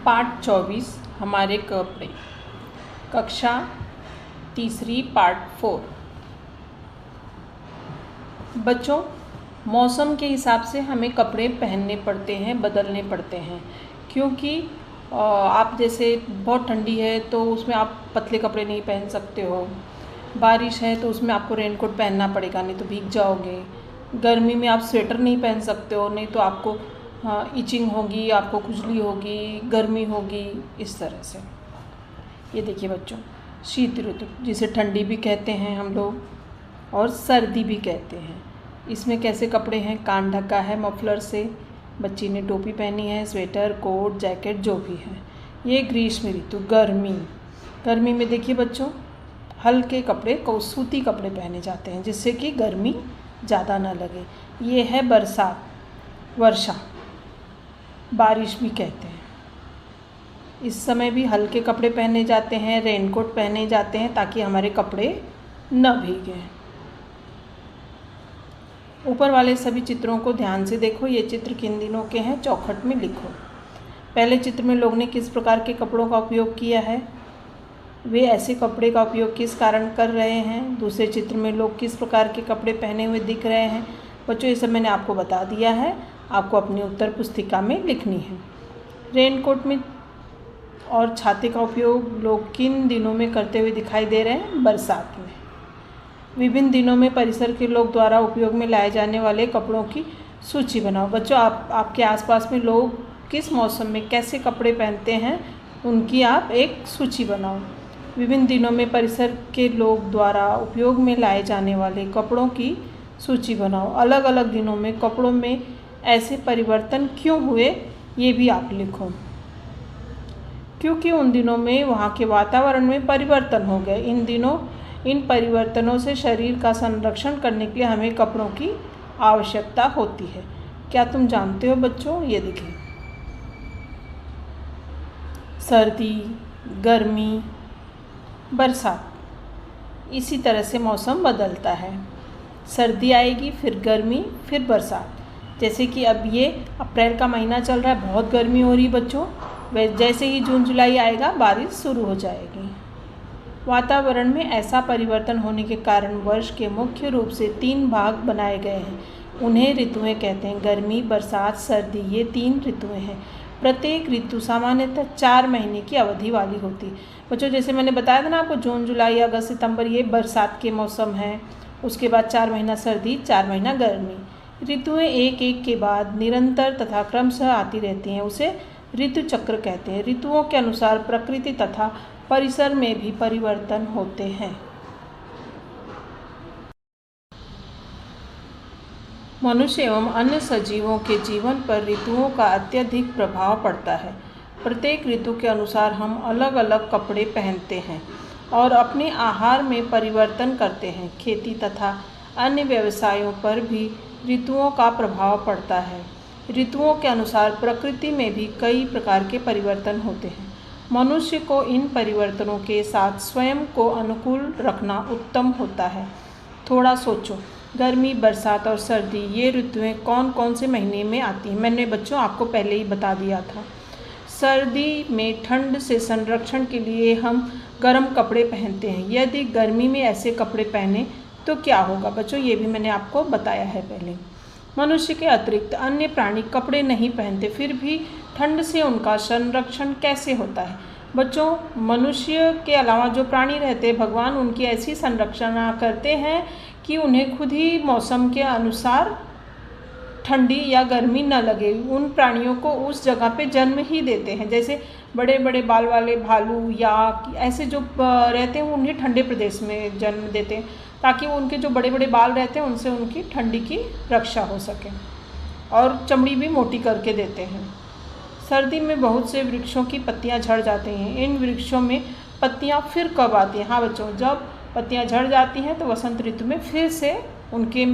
पाठ 24 हमारे कपड़े, कक्षा तीसरी पार्ट 4। बच्चों, मौसम के हिसाब से हमें कपड़े पहनने पड़ते हैं, बदलने पड़ते हैं, क्योंकि आप जैसे बहुत ठंडी है तो उसमें आप पतले कपड़े नहीं पहन सकते हो। बारिश है तो उसमें आपको रेनकोट पहनना पड़ेगा, नहीं तो भीग जाओगे। गर्मी में आप स्वेटर नहीं पहन सकते हो, नहीं तो आपको इचिंग होगी, आपको खुजली होगी, गर्मी होगी, इस तरह से। ये देखिए बच्चों, शीत ऋतु जिसे ठंडी भी कहते हैं हम लोग और सर्दी भी कहते हैं। इसमें कैसे कपड़े हैं? कान ढका है मफलर से, बच्ची ने टोपी पहनी है, स्वेटर, कोट, जैकेट जो भी है। ये ग्रीष्म ऋतु, गर्मी में देखिए बच्चों, हल्के कपड़े सूती कपड़े पहने जाते हैं जिससे कि गर्मी ज़्यादा ना लगे। ये है बरसात, वर्षा, बारिश भी कहते हैं। इस समय भी हल्के कपड़े पहने जाते हैं, रेनकोट पहने जाते हैं ताकि हमारे कपड़े न भीगें। ऊपर वाले सभी चित्रों को ध्यान से देखो। ये चित्र किन दिनों के हैं, चौखट में लिखो। पहले चित्र में लोग ने किस प्रकार के कपड़ों का उपयोग किया है, वे ऐसे कपड़े का उपयोग किस कारण कर रहे हैं। दूसरे चित्र में लोग किस प्रकार के कपड़े पहने हुए दिख रहे हैं। बच्चों, ये सब मैंने आपको बता दिया है, आपको अपनी उत्तर पुस्तिका में लिखनी है। रेनकोट में और छाते का उपयोग लोग किन दिनों में करते हुए दिखाई दे रहे हैं? बरसात में। विभिन्न दिनों में परिसर के लोग द्वारा उपयोग में लाए जाने वाले कपड़ों की सूची बनाओ। बच्चों, आपके आसपास में लोग किस मौसम में कैसे कपड़े पहनते हैं, उनकी आप एक सूची बनाओ। विभिन्न दिनों में परिसर के लोग द्वारा उपयोग में लाए जाने वाले कपड़ों की सूची बनाओ। अलग अलग दिनों में कपड़ों में ऐसे परिवर्तन क्यों हुए, ये भी आप लिखो। क्योंकि उन दिनों में वहाँ के वातावरण में परिवर्तन हो गए। इन परिवर्तनों से शरीर का संरक्षण करने के लिए हमें कपड़ों की आवश्यकता होती है। क्या तुम जानते हो बच्चों? ये देखिए, सर्दी, गर्मी, बरसात, इसी तरह से मौसम बदलता है। सर्दी आएगी, फिर गर्मी, फिर बरसात। जैसे कि अब ये अप्रैल का महीना चल रहा है, बहुत गर्मी हो रही बच्चों। जैसे ही जून जुलाई आएगा, बारिश शुरू हो जाएगी। वातावरण में ऐसा परिवर्तन होने के कारण वर्ष के मुख्य रूप से 3 भाग बनाए गए हैं। उन्हें ऋतुएं कहते हैं। गर्मी, बरसात, सर्दी, ये 3 ऋतुएं हैं। प्रत्येक ऋतु सामान्यतः 4 महीने की अवधि वाली होती है। बच्चों, जैसे मैंने बताया था ना आपको, जून, जुलाई, अगस्त, सितंबर ये बरसात के मौसम हैं। उसके बाद 4 महीना सर्दी, 4 महीना गर्मी। ऋतुएं एक एक के बाद निरंतर तथा क्रमशः आती रहती हैं। उसे ऋतु चक्र कहते हैं। ऋतुओं के अनुसार प्रकृति तथा परिसर में भी परिवर्तन होते हैं। मनुष्य एवं अन्य सजीवों के जीवन पर ऋतुओं का अत्यधिक प्रभाव पड़ता है। प्रत्येक ऋतु के अनुसार हम अलग अलग कपड़े पहनते हैं और अपने आहार में परिवर्तन करते हैं। खेती तथा अन्य व्यवसायों पर भी ऋतुओं का प्रभाव पड़ता है। ऋतुओं के अनुसार प्रकृति में भी कई प्रकार के परिवर्तन होते हैं। मनुष्य को इन परिवर्तनों के साथ स्वयं को अनुकूल रखना उत्तम होता है। थोड़ा सोचो, गर्मी, बरसात और सर्दी, ये ऋतुएं कौन कौन से महीने में आती हैं? मैंने बच्चों आपको पहले ही बता दिया था। सर्दी में ठंड से संरक्षण के लिए हम गर्म कपड़े पहनते हैं। यदि गर्मी में ऐसे कपड़े पहने तो क्या होगा? बच्चों, ये भी मैंने आपको बताया है पहले। मनुष्य के अतिरिक्त अन्य प्राणी कपड़े नहीं पहनते, फिर भी ठंड से उनका संरक्षण कैसे होता है? बच्चों, मनुष्य के अलावा जो प्राणी रहते हैं, भगवान उनकी ऐसी संरक्षण करते हैं कि उन्हें खुद ही मौसम के अनुसार ठंडी या गर्मी न लगे। उन प्राणियों को उस जगह पे जन्म ही देते हैं। जैसे बड़े बड़े बाल वाले भालू या ऐसे जो रहते हैं, उन्हें ठंडे प्रदेश में जन्म देते हैं ताकि उनके जो बड़े बड़े बाल रहते हैं उनसे उनकी ठंडी की रक्षा हो सके, और चमड़ी भी मोटी करके देते हैं। सर्दी में बहुत से वृक्षों की पत्तियां झड़ जाती हैं। इन वृक्षों में पत्तियां फिर कब आती हैं? हाँ बच्चों, जब पत्तियां झड़ जाती हैं तो वसंत ऋतु में फिर से उनके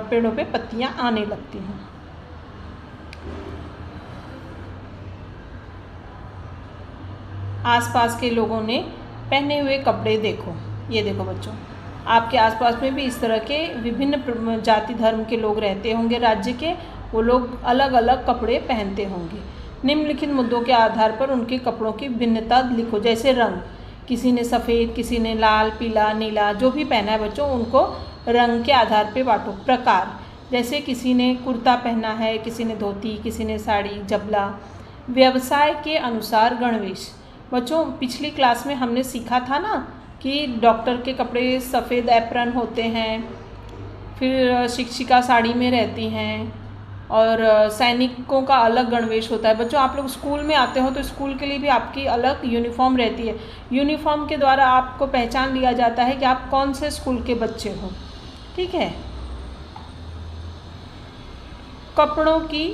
पेड़ों पे पत्तियां आने लगती हैं। आसपास के लोगों ने पहने हुए कपड़े देखो। ये देखो बच्चों, आपके आसपास में भी इस तरह के विभिन्न जाति धर्म के लोग रहते होंगे राज्य के। वो लोग अलग अलग कपड़े पहनते होंगे। निम्नलिखित मुद्दों के आधार पर उनके कपड़ों की भिन्नता लिखो। जैसे रंग, किसी ने सफ़ेद, किसी ने लाल, पीला, नीला, जो भी पहना है बच्चों उनको रंग के आधार पे बांटो। प्रकार, जैसे किसी ने कुर्ता पहना है, किसी ने धोती, किसी ने साड़ी, जबला। व्यवसाय के अनुसार गणवेश, बच्चों पिछली क्लास में हमने सीखा था ना कि डॉक्टर के कपड़े सफ़ेद एप्रन होते हैं, फिर शिक्षिका साड़ी में रहती हैं, और सैनिकों का अलग गणवेश होता है। बच्चों आप लोग स्कूल में आते हो तो स्कूल के लिए भी आपकी अलग यूनिफॉर्म रहती है। यूनिफॉर्म के द्वारा आपको पहचान लिया जाता है कि आप कौन से स्कूल के बच्चे हो, ठीक है। कपड़ों की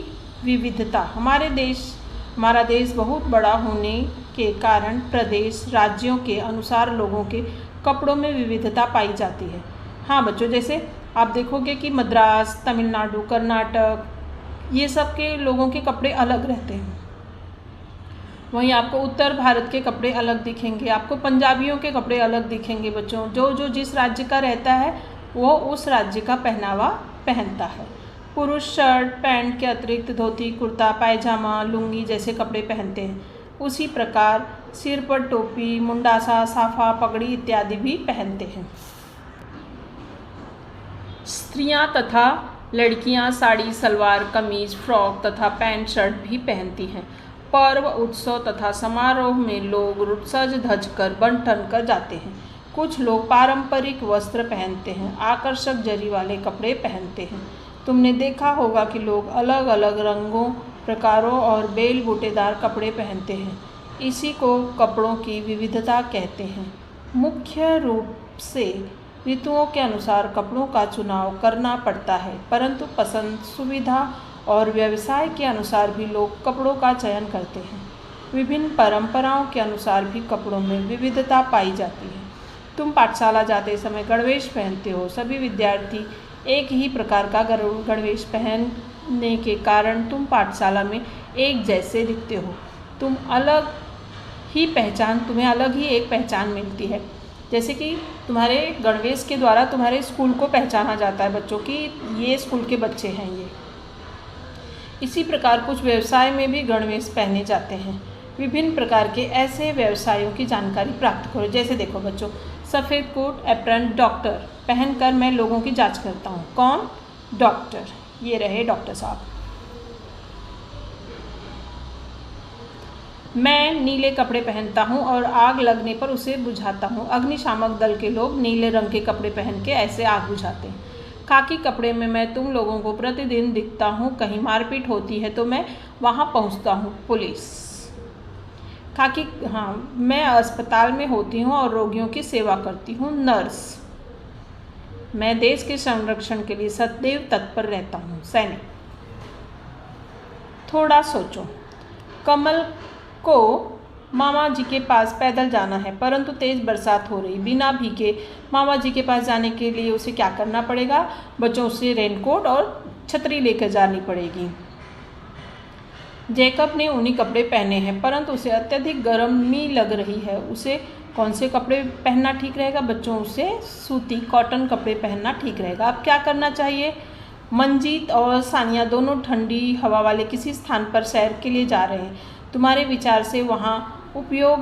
विविधता, हमारा देश बहुत बड़ा होने के कारण प्रदेश राज्यों के अनुसार लोगों के कपड़ों में विविधता पाई जाती है। हाँ बच्चों, जैसे आप देखोगे कि मद्रास, तमिलनाडु, कर्नाटक, ये सब के लोगों के कपड़े अलग रहते हैं। वहीं आपको उत्तर भारत के कपड़े अलग दिखेंगे, आपको पंजाबियों के कपड़े अलग दिखेंगे। बच्चों जो जिस राज्य का रहता है वो उस राज्य का पहनावा पहनता है। पुरुष शर्ट पैंट के अतिरिक्त धोती, कुर्ता, पायजामा, लुंगी जैसे कपड़े पहनते हैं। उसी प्रकार सिर पर टोपी, मुंडासा, साफा, पगड़ी इत्यादि भी पहनते हैं। स्त्रियां तथा लड़कियां साड़ी, सलवार, कमीज, फ्रॉक तथा पैंट शर्ट भी पहनती हैं। पर्व, उत्सव तथा समारोह में लोग सज धज कर बन ठन कर जाते हैं। कुछ लोग पारंपरिक वस्त्र पहनते हैं, आकर्षक जरी वाले कपड़े पहनते हैं। तुमने देखा होगा कि लोग अलग अलग रंगों, प्रकारों और बेल बूटेदार कपड़े पहनते हैं। इसी को कपड़ों की विविधता कहते हैं। मुख्य रूप से ऋतुओं के अनुसार कपड़ों का चुनाव करना पड़ता है, परंतु पसंद, सुविधा और व्यवसाय के अनुसार भी लोग कपड़ों का चयन करते हैं। विभिन्न परंपराओं के अनुसार भी कपड़ों में विविधता पाई जाती है। तुम पाठशाला जाते समय गणवेश पहनते हो। सभी विद्यार्थी एक ही प्रकार का गणवेश पहनने के कारण तुम पाठशाला में एक जैसे दिखते हो। तुम्हें अलग ही एक पहचान मिलती है। जैसे कि तुम्हारे गणवेश के द्वारा तुम्हारे स्कूल को पहचाना जाता है बच्चों की ये स्कूल के बच्चे हैं ये। इसी प्रकार कुछ व्यवसाय में भी गणवेश पहने जाते हैं। विभिन्न प्रकार के ऐसे व्यवसायों की जानकारी प्राप्त करो। जैसे देखो बच्चों, सफ़ेद कोट, एप्रन, डॉक्टर पहनकर मैं लोगों की जांच करता हूँ। कौन? डॉक्टर। ये रहे डॉक्टर साहब। मैं नीले कपड़े पहनता हूँ और आग लगने पर उसे बुझाता हूँ। अग्निशामक दल के लोग नीले रंग के कपड़े पहन के ऐसे आग बुझाते हैं। खाकी कपड़े में मैं तुम लोगों को प्रतिदिन दिखता हूँ। कहीं मारपीट होती है तो मैं वहाँ पहुँचता हूँ। पुलिस। मैं अस्पताल में होती हूँ और रोगियों की सेवा करती हूँ। नर्स। मैं देश के संरक्षण के लिए सदैव तत्पर रहता हूँ। सैनिक। थोड़ा सोचो। कमल को मामा जी के पास पैदल जाना है, परंतु तेज बरसात हो रही। बिना भीगे मामा जी के पास जाने के लिए उसे क्या करना पड़ेगा बच्चों? उसे रेनकोट और छतरी लेकर जानी पड़ेगी। जैकब ने ऊनी कपड़े पहने हैं, परंतु उसे अत्यधिक गर्मी लग रही है। उसे कौन से कपड़े पहनना ठीक रहेगा बच्चों? उसे सूती कॉटन कपड़े पहनना ठीक रहेगा। अब क्या करना चाहिए? मंजीत और सानिया दोनों ठंडी हवा वाले किसी स्थान पर सैर के लिए जा रहे हैं। तुम्हारे विचार से वहाँ उपयोग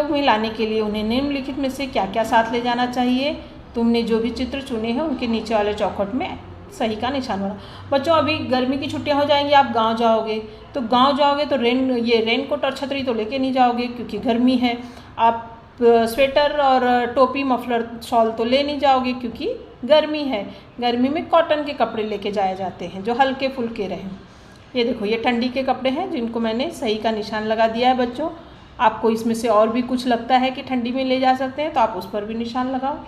में लाने के लिए उन्हें निम्नलिखित में से क्या क्या साथ ले जाना चाहिए? तुमने जो भी चित्र चुने हैं उनके नीचे वाले चौखट में सही का निशान बना। बच्चों अभी गर्मी की छुट्टियां हो जाएंगी, आप गांव जाओगे तो रेनकोट और छतरी तो लेके नहीं जाओगे क्योंकि गर्मी है। आप स्वेटर और टोपी, मफलर, शॉल तो ले नहीं जाओगे क्योंकि गर्मी है। गर्मी में कॉटन के कपड़े लेके जाए जाते हैं जो हल्के फुल्के रहें। ये देखो, ये ठंडी के कपड़े हैं जिनको मैंने सही का निशान लगा दिया है बच्चों। आपको इसमें से और भी कुछ लगता है कि ठंडी में ले जा सकते हैं तो आप उस पर भी निशान लगाओ।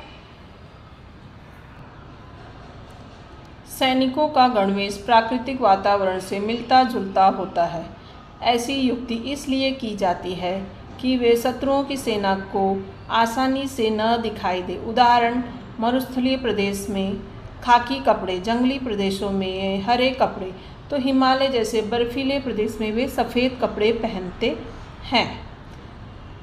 सैनिकों का गणवेश प्राकृतिक वातावरण से मिलता जुलता होता है। ऐसी युक्ति इसलिए की जाती है कि वे शत्रुओं की सेना को आसानी से न दिखाई दे। उदाहरण, मरुस्थलीय प्रदेश में खाकी कपड़े, जंगली प्रदेशों में हरे कपड़े, तो हिमालय जैसे बर्फीले प्रदेश में वे सफ़ेद कपड़े पहनते हैं।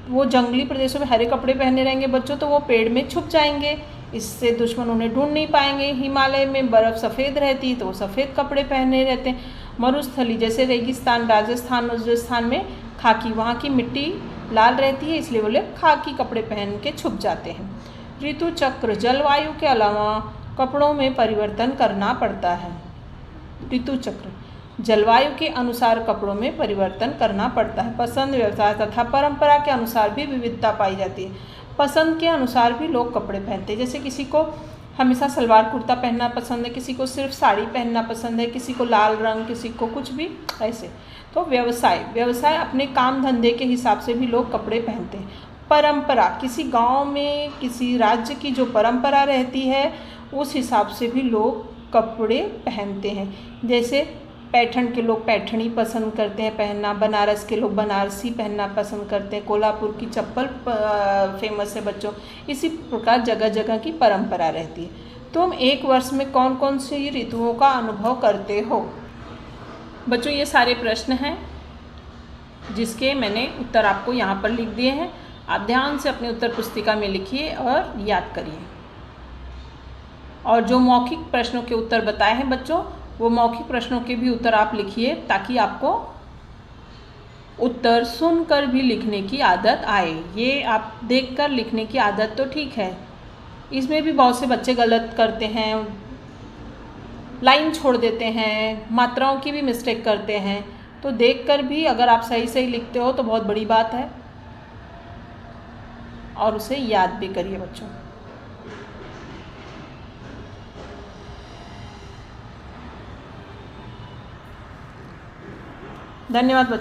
वो जंगली प्रदेशों में हरे कपड़े पहने रहेंगे बच्चों तो वो पेड़ में छुप जाएंगे, इससे दुश्मन उन्हें ढूंढ नहीं पाएंगे। हिमालय में बर्फ़ सफ़ेद रहती तो वो सफ़ेद कपड़े पहने रहते हैं। मरुस्थली जैसे रेगिस्तान, राजस्थान, राजस्थान में खाकी, वहाँ की मिट्टी लाल रहती है इसलिए बोले खाकी कपड़े पहन के छुप जाते हैं। ऋतु चक्र, जलवायु के अलावा कपड़ों में परिवर्तन करना पड़ता है। ऋतु चक्र, जलवायु के अनुसार कपड़ों में परिवर्तन करना पड़ता है। पसंद, व्यवसाय तथा परंपरा के अनुसार भी विविधता पाई जाती है। पसंद के अनुसार भी लोग कपड़े पहनते हैं, जैसे किसी को हमेशा सलवार कुर्ता पहनना पसंद है, किसी को सिर्फ साड़ी पहनना पसंद है, किसी को लाल रंग, किसी को कुछ भी ऐसे। तो व्यवसाय, व्यवसाय अपने काम धंधे के हिसाब से भी लोग कपड़े पहनते हैं। परंपरा, किसी गांव में किसी राज्य की जो परंपरा रहती है उस हिसाब से भी लोग कपड़े पहनते हैं। जैसे पैठण के लोग पैठणी पसंद करते हैं पहनना, बनारस के लोग बनारसी पहनना पसंद करते हैं, कोल्हापुर की चप्पल फेमस है बच्चों। इसी प्रकार जगह जगह की परंपरा रहती है। तुम एक वर्ष में कौन कौन सी ऋतुओं का अनुभव करते हो? बच्चों ये सारे प्रश्न हैं जिसके मैंने उत्तर आपको यहाँ पर लिख दिए हैं। आप ध्यान से अपने उत्तर पुस्तिका में लिखिए और याद करिए। और जो मौखिक प्रश्नों के उत्तर बताए हैं बच्चों, वो मौखिक प्रश्नों के भी उत्तर आप लिखिए ताकि आपको उत्तर सुनकर भी लिखने की आदत आए। ये आप देखकर लिखने की आदत तो ठीक है, इसमें भी बहुत से बच्चे गलत करते हैं, लाइन छोड़ देते हैं, मात्राओं की भी मिस्टेक करते हैं। तो देखकर भी अगर आप सही सही लिखते हो तो बहुत बड़ी बात है, और उसे याद भी करिए बच्चों। धन्यवाद बच्चों।